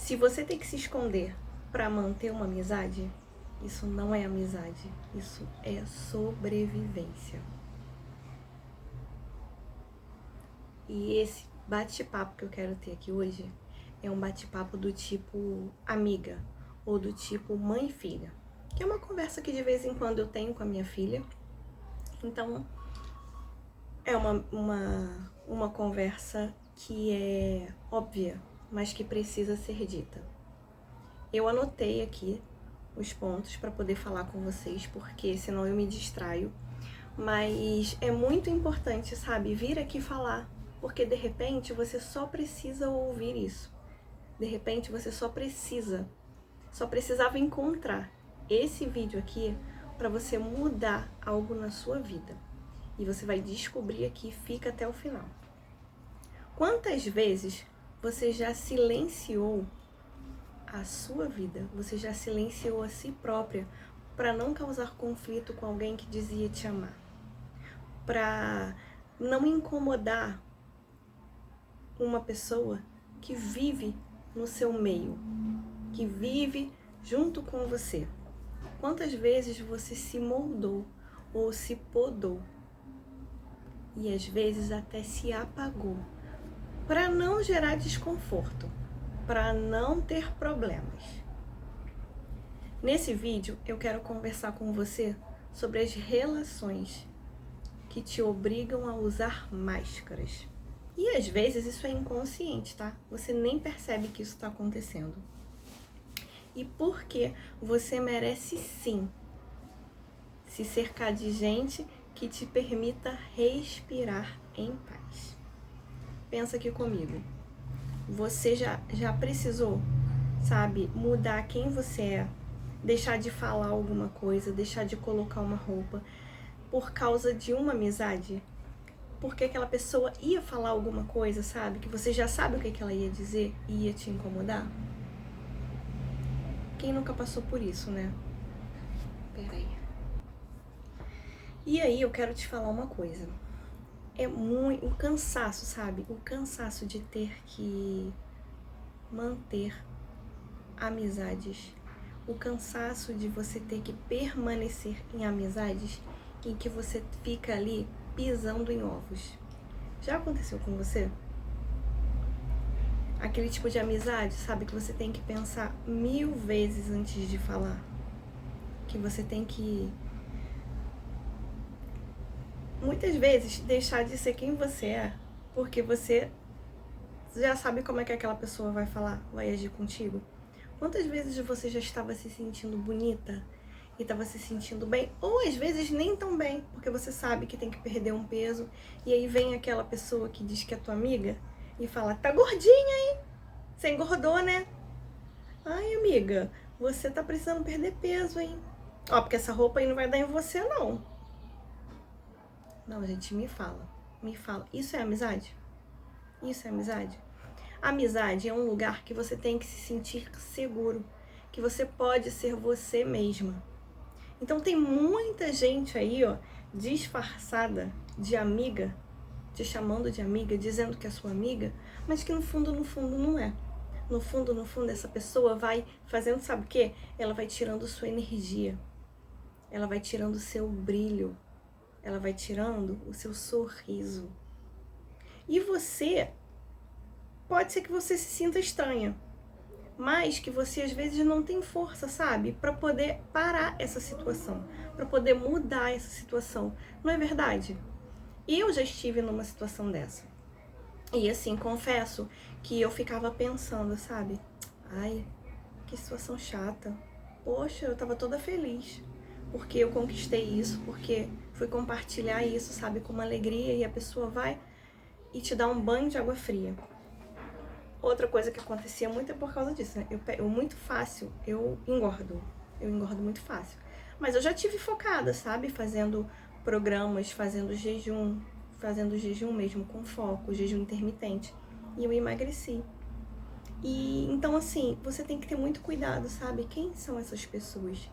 Se você tem que se esconder para manter uma amizade, isso não é amizade, isso é sobrevivência. E esse bate-papo que eu quero ter aqui hoje é um bate-papo do tipo amiga ou do tipo mãe e filha, que é uma conversa que de vez em quando eu tenho com a minha filha. Então é uma conversa que é óbvia, mas que precisa ser dita. Eu anotei aqui os pontos para poder falar com vocês, porque senão eu me distraio. Mas é muito importante, sabe, vir aqui falar, porque de repente você só precisa ouvir isso. De repente você só precisava encontrar esse vídeo aqui para você mudar algo na sua vida. E você vai descobrir aqui, fica até o final. Quantas vezes você já silenciou a sua vida? Você já silenciou a si própria para não causar conflito com alguém que dizia te amar? Para não incomodar uma pessoa que vive no seu meio, que vive junto com você? Quantas vezes você se moldou ou se podou? E às vezes até se apagou, para não gerar desconforto, para não ter problemas. Nesse vídeo eu quero conversar com você sobre as relações que te obrigam a usar máscaras. E às vezes isso é inconsciente, tá? Você nem percebe que isso está acontecendo. E porque você merece sim se cercar de gente que te permita respirar em paz. Pensa aqui comigo. Você já precisou, sabe, mudar quem você é, deixar de falar alguma coisa, deixar de colocar uma roupa por causa de uma amizade? Porque aquela pessoa ia falar alguma coisa, sabe, que você já sabe o que ela ia dizer e ia te incomodar? Quem nunca passou por isso, né? Peraí. E aí eu quero te falar uma coisa. É muito o cansaço, sabe? O cansaço de ter que manter amizades. O cansaço de você ter que permanecer em amizades em que você fica ali pisando em ovos. Já aconteceu com você? Aquele tipo de amizade, sabe? Que você tem que pensar 1000 vezes antes de falar. Que você tem que muitas vezes deixar de ser quem você é, porque você já sabe como é que aquela pessoa vai falar, vai agir contigo. Quantas vezes você já estava se sentindo bonita e estava se sentindo bem, ou às vezes nem tão bem, porque você sabe que tem que perder um peso, e aí vem aquela pessoa que diz que é tua amiga e fala: tá gordinha, hein? Você engordou, né? Ai, amiga, você tá precisando perder peso, hein? Ó, porque essa roupa aí não vai dar em você, não. Não, gente, me fala. Isso é amizade? Isso é amizade? Amizade é um lugar que você tem que se sentir seguro, que você pode ser você mesma. Então tem muita gente aí, ó, disfarçada de amiga, te chamando de amiga, dizendo que é sua amiga, mas que no fundo não é. No fundo, essa pessoa vai fazendo, sabe o quê? Ela vai tirando sua energia, ela vai tirando o seu brilho, ela vai tirando o seu sorriso. E você, pode ser que você se sinta estranha, mas que você às vezes não tem força, sabe? Para poder parar essa situação, para poder mudar essa situação. Não é verdade? Eu já estive numa situação dessa. E assim, confesso que eu ficava pensando, sabe? Ai, que situação chata. Poxa, eu tava toda feliz. Porque eu conquistei isso, porque fui compartilhar isso, sabe, com uma alegria, e a pessoa vai e te dá um banho de água fria. Outra coisa que acontecia muito é por causa disso, né? Eu muito fácil, eu engordo muito fácil. Mas eu já tive focada, sabe, fazendo programas, fazendo jejum mesmo com foco, jejum intermitente. E eu emagreci. E então assim, você tem que ter muito cuidado, sabe? Quem são essas pessoas?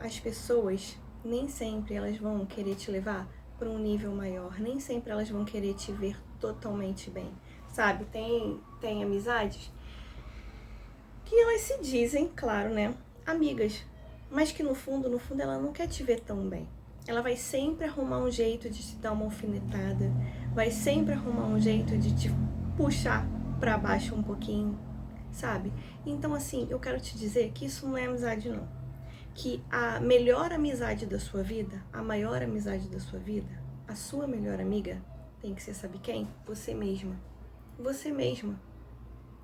As pessoas, nem sempre elas vão querer te levar para um nível maior, nem sempre elas vão querer te ver totalmente bem, sabe? Tem amizades que elas se dizem, claro, né, amigas, mas que no fundo ela não quer te ver tão bem. Ela vai sempre arrumar um jeito de te dar uma alfinetada, vai sempre arrumar um jeito de te puxar pra baixo um pouquinho, sabe? Então, assim, eu quero te dizer que isso não é amizade, não. Que a melhor amizade da sua vida, a maior amizade da sua vida, a sua melhor amiga, tem que ser, sabe quem? Você mesma. Você mesma.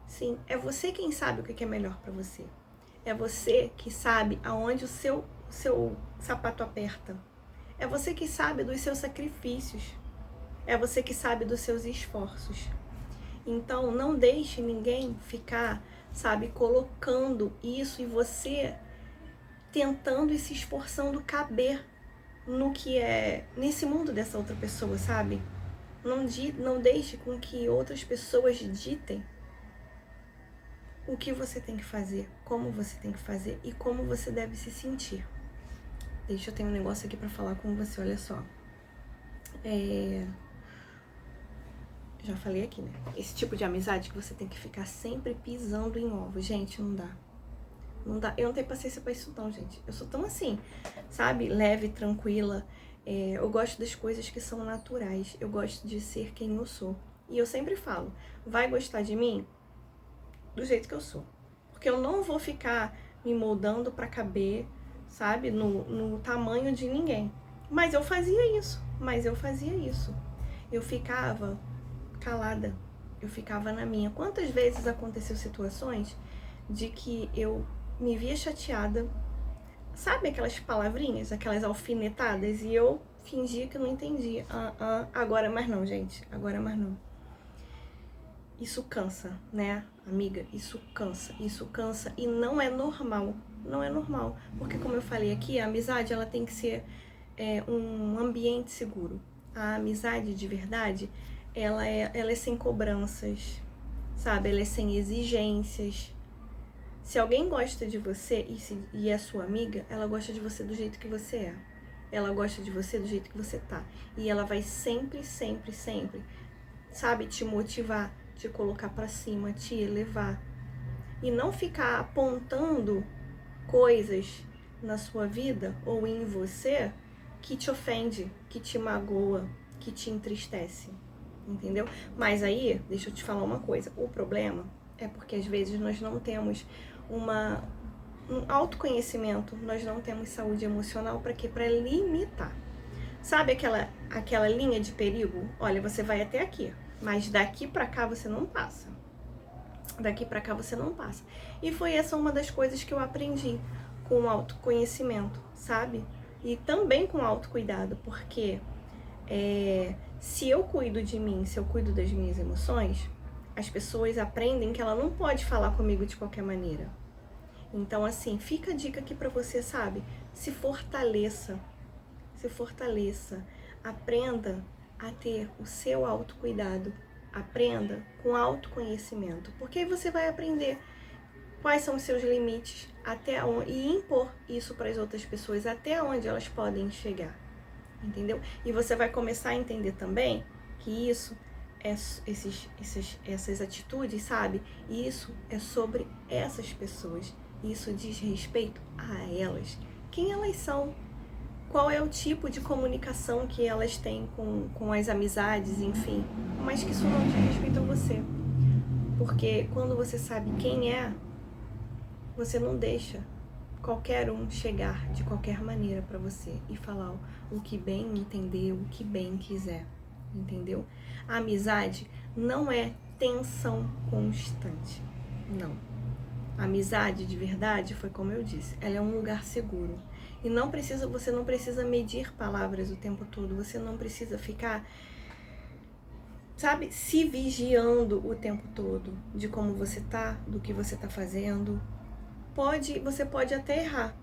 Sim, é você quem sabe o que é melhor pra você. É você que sabe aonde o seu sapato aperta. É você que sabe dos seus sacrifícios. É você que sabe dos seus esforços. Então, não deixe ninguém ficar, sabe, colocando isso e você tentando e se esforçando caber no que é, nesse mundo dessa outra pessoa, sabe? Não deixe com que outras pessoas ditem o que você tem que fazer, como você tem que fazer e como você deve se sentir. Deixa eu ter um negócio aqui pra falar com você, olha só. Já falei aqui, né? Esse tipo de amizade que você tem que ficar sempre pisando em ovos. Gente, não dá. Não dá. Eu não tenho paciência pra isso não, gente. Eu sou tão assim, sabe? Leve, tranquila. Eu gosto das coisas que são naturais. Eu gosto de ser quem eu sou. E eu sempre falo, vai gostar de mim do jeito que eu sou. Porque eu não vou ficar me moldando pra caber, sabe? No tamanho de ninguém. Mas eu fazia isso. Eu ficava calada, eu ficava na minha. Quantas vezes aconteceu situações de que eu me via chateada, sabe aquelas palavrinhas, aquelas alfinetadas, e eu fingia que não entendia. Agora mais não, gente, agora mais não. Isso cansa, né, amiga? Isso cansa e não é normal, porque como eu falei aqui, a amizade ela tem que ser um ambiente seguro. A amizade de verdade, ela é sem cobranças, sabe? Ela é sem exigências. Se alguém gosta de você e é sua amiga, ela gosta de você do jeito que você é. Ela gosta de você do jeito que você tá. E ela vai sempre, sabe, te motivar, te colocar pra cima, te elevar. E não ficar apontando coisas na sua vida ou em você que te ofende, que te magoa, que te entristece, entendeu? Mas aí, deixa eu te falar uma coisa, o problema é porque às vezes nós não temos um autoconhecimento, nós não temos saúde emocional para quê? Para limitar. Sabe aquela linha de perigo? Olha, você vai até aqui, mas daqui para cá você não passa. Daqui para cá você não passa. E foi essa uma das coisas que eu aprendi com o autoconhecimento, sabe? E também com autocuidado, porque se eu cuido de mim, se eu cuido das minhas emoções, as pessoas aprendem que ela não pode falar comigo de qualquer maneira. Então, assim, fica a dica aqui pra você, sabe? Se fortaleça, aprenda a ter o seu autocuidado, aprenda com autoconhecimento, porque aí você vai aprender quais são os seus limites até onde, e impor isso para as outras pessoas até onde elas podem chegar, entendeu? E você vai começar a entender também que isso essas atitudes, sabe? Isso é sobre essas pessoas, isso diz respeito a elas, quem elas são, qual é o tipo de comunicação que elas têm com as amizades, enfim, mas que isso não diz respeito a você, porque quando você sabe quem é, você não deixa qualquer um chegar de qualquer maneira para você e falar o que bem entender, o que bem quiser, entendeu? A amizade não é tensão constante, não. A amizade de verdade, foi como eu disse, ela é um lugar seguro. E você não precisa medir palavras o tempo todo, você não precisa ficar, sabe, se vigiando o tempo todo de como você tá, do que você tá fazendo. Você pode até errar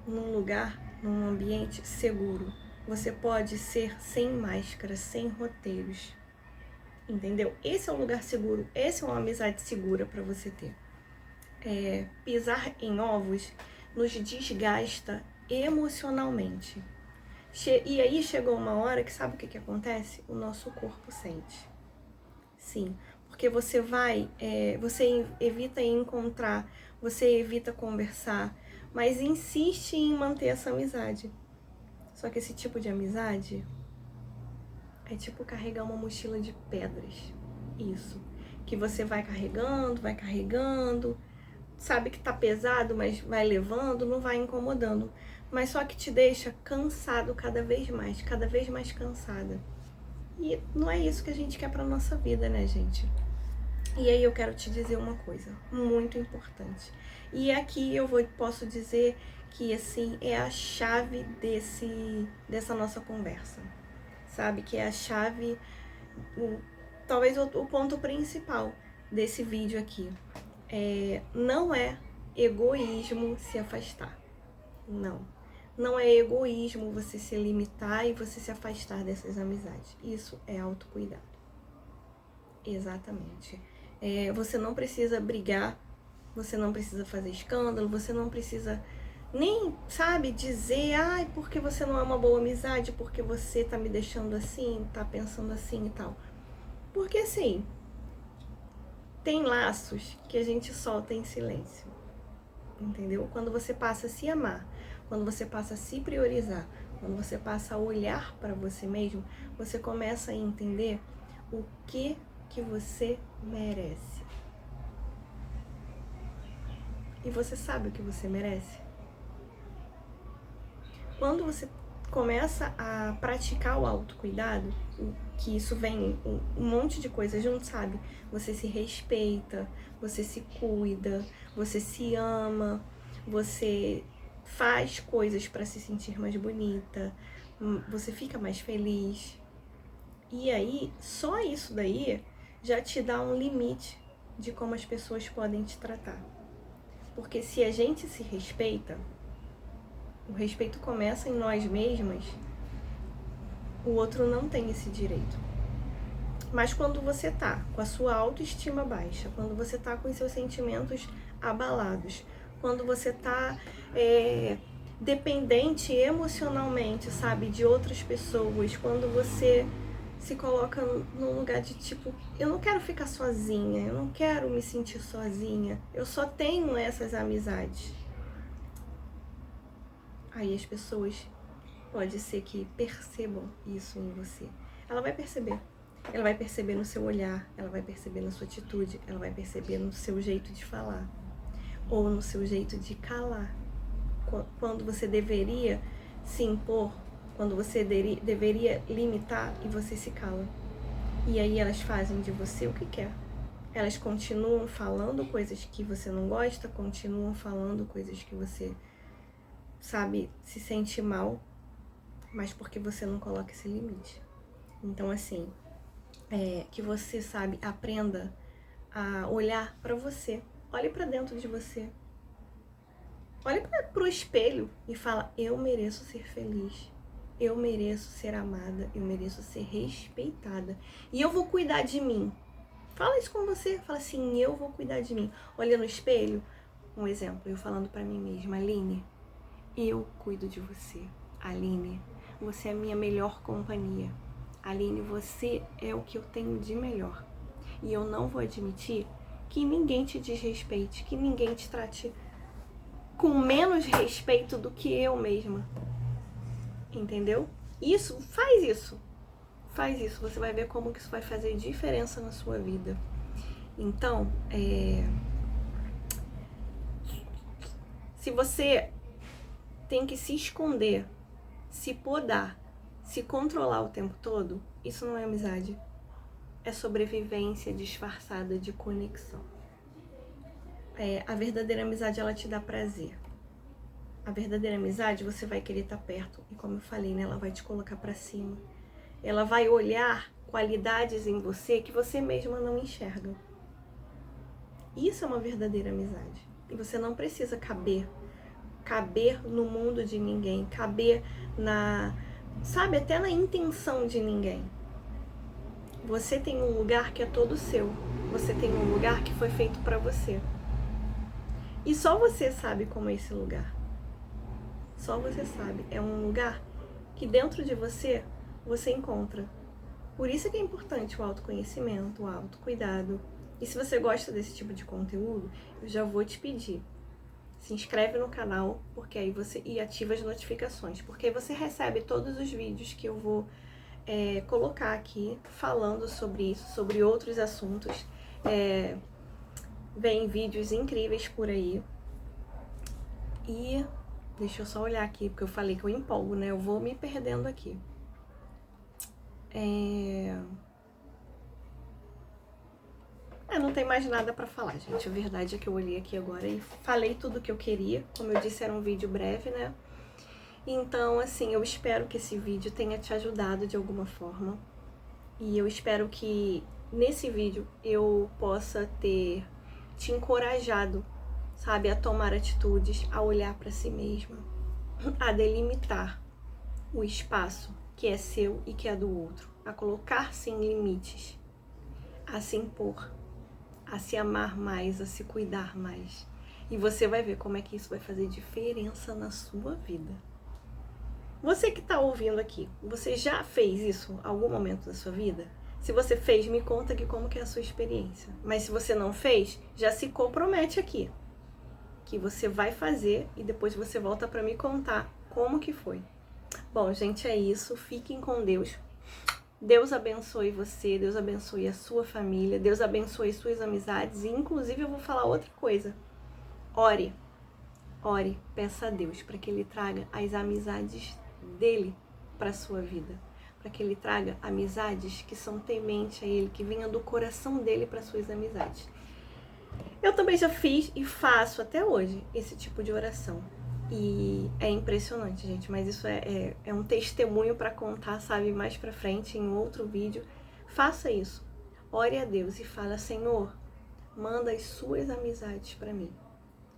num lugar, num ambiente seguro. Você pode ser sem máscara, sem roteiros. Entendeu? Esse é um lugar seguro, essa é uma amizade segura para você ter. Pisar em ovos nos desgasta emocionalmente. E aí chegou uma hora que sabe o que acontece? O nosso corpo sente. Sim, porque você você evita encontrar, você evita conversar, mas insiste em manter essa amizade. Só que esse tipo de amizade é tipo carregar uma mochila de pedras. Isso. Que você vai carregando, sabe que tá pesado, mas vai levando, não vai incomodando. Mas só que te deixa cansado cada vez mais cansada. E não é isso que a gente quer pra nossa vida, né, gente? E aí eu quero te dizer uma coisa muito importante. E aqui posso dizer que, assim, é a chave dessa nossa conversa. Sabe? Que é a chave, talvez o ponto principal desse vídeo aqui. Não é egoísmo se afastar. Não. Não é egoísmo você se limitar e você se afastar dessas amizades. Isso é autocuidado. Exatamente. Você não precisa brigar, você não precisa fazer escândalo, você não precisa nem, sabe, dizer, ai, porque você não é uma boa amizade, porque você tá me deixando assim, tá pensando assim e tal. Porque assim, tem laços que a gente solta em silêncio, entendeu? Quando você passa a se amar, quando você passa a se priorizar, quando você passa a olhar para você mesmo, você começa a entender o que você merece. E você sabe o que você merece? Quando você começa a praticar o autocuidado, que isso vem um monte de coisa junto, sabe? Você se respeita, você se cuida, você se ama, você faz coisas para se sentir mais bonita, você fica mais feliz. E aí, só isso daí já te dá um limite de como as pessoas podem te tratar. Porque se a gente se respeita, o respeito começa em nós mesmas, o outro não tem esse direito. Mas quando você tá com a sua autoestima baixa, quando você tá com os seus sentimentos abalados, quando você tá dependente emocionalmente, sabe, de outras pessoas, quando você se coloca num lugar de tipo, eu não quero ficar sozinha, eu não quero me sentir sozinha, eu só tenho essas amizades. Aí as pessoas, pode ser que percebam isso em você. Ela vai perceber no seu olhar, ela vai perceber na sua atitude, ela vai perceber no seu jeito de falar, ou no seu jeito de calar. Quando você deveria se impor, quando você deveria limitar e você se cala. E aí elas fazem de você o que quer. Elas continuam falando coisas que você não gosta, continuam falando coisas que você, sabe, se sente mal, mas porque você não coloca esse limite. Então, assim, que você, sabe, aprenda a olhar pra você. Olhe pra dentro de você. Olhe pro espelho e fala, eu mereço ser feliz. Eu mereço ser amada, eu mereço ser respeitada. E eu vou cuidar de mim. Fala isso com você, fala assim, eu vou cuidar de mim. Olha no espelho, um exemplo, eu falando pra mim mesma, Aline, eu cuido de você. Aline, você é a minha melhor companhia. Aline, você é o que eu tenho de melhor. E eu não vou admitir que ninguém te desrespeite, que ninguém te trate com menos respeito do que eu mesma. Entendeu? Faz isso. Faz isso, você vai ver como que isso vai fazer diferença na sua vida. Então, se você tem que se esconder, se podar, se controlar o tempo todo, isso não é amizade. É sobrevivência disfarçada de conexão. A verdadeira amizade, ela te dá prazer. A verdadeira amizade, você vai querer estar perto. E como eu falei, né, ela vai te colocar pra cima. Ela vai olhar qualidades em você que você mesma não enxerga. Isso é uma verdadeira amizade. E você não precisa caber no mundo de ninguém, caber sabe, até na intenção de ninguém. Você tem um lugar que é todo seu. Você tem um lugar que foi feito pra você. E só você sabe como é esse lugar. Só você sabe. É um lugar que dentro de você encontra Por isso que é importante o autoconhecimento, o autocuidado. E se você gosta desse tipo de conteúdo, eu já vou te pedir, se inscreve no canal, porque aí e ativa as notificações, porque aí você recebe todos os vídeos que eu vou colocar aqui, falando sobre isso, sobre outros assuntos. Vem vídeos incríveis por aí. E deixa eu só olhar aqui, porque eu falei que eu empolgo, né? Eu vou me perdendo aqui. Não tem mais nada pra falar, gente. A verdade é que eu olhei aqui agora e falei tudo o que eu queria. Como eu disse, era um vídeo breve, né? Então, assim, eu espero que esse vídeo tenha te ajudado de alguma forma. E eu espero que nesse vídeo eu possa ter te encorajado, sabe, a tomar atitudes, a olhar pra si mesma, a delimitar o espaço que é seu e que é do outro, a colocar sem limites, a se impor, a se amar mais, a se cuidar mais. E você vai ver como é que isso vai fazer diferença na sua vida. Você que está ouvindo aqui, você já fez isso em algum momento da sua vida? Se você fez, me conta aqui como que é a sua experiência. Mas se você não fez, já se compromete aqui, que você vai fazer e depois você volta para me contar como que foi. Bom, gente, é isso. Fiquem com Deus. Deus abençoe você, Deus abençoe a sua família, Deus abençoe suas amizades. E inclusive eu vou falar outra coisa. Ore, peça a Deus para que Ele traga as amizades dele para a sua vida. Para que Ele traga amizades que são tementes a Ele, que venham do coração dele para suas amizades. Eu também já fiz e faço até hoje esse tipo de oração. E é impressionante, gente, mas isso é um testemunho para contar, sabe, mais pra frente em outro vídeo. Faça isso. Ore a Deus e fala: Senhor, manda as suas amizades para mim.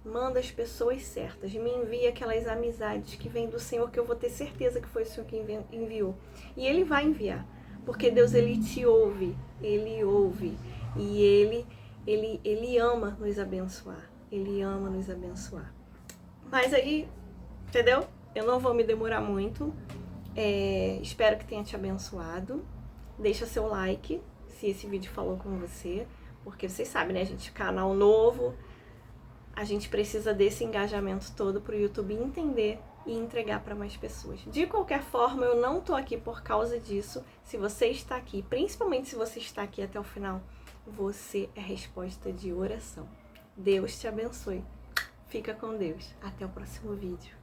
Manda as pessoas certas. Me envia aquelas amizades que vêm do Senhor, que eu vou ter certeza que foi o Senhor que enviou. E Ele vai enviar. Porque Deus, Ele te ouve. Ele ouve. E Ele ama nos abençoar. Ele ama nos abençoar. Mas aí, entendeu? Eu não vou me demorar muito. Espero que tenha te abençoado. Deixa seu like se esse vídeo falou com você. Porque vocês sabem, né, gente? Canal novo. A gente precisa desse engajamento todo para o YouTube entender e entregar para mais pessoas. De qualquer forma, eu não tô aqui por causa disso. Se você está aqui, principalmente se você está aqui até o final, você é resposta de oração. Deus te abençoe. Fica com Deus. Até o próximo vídeo.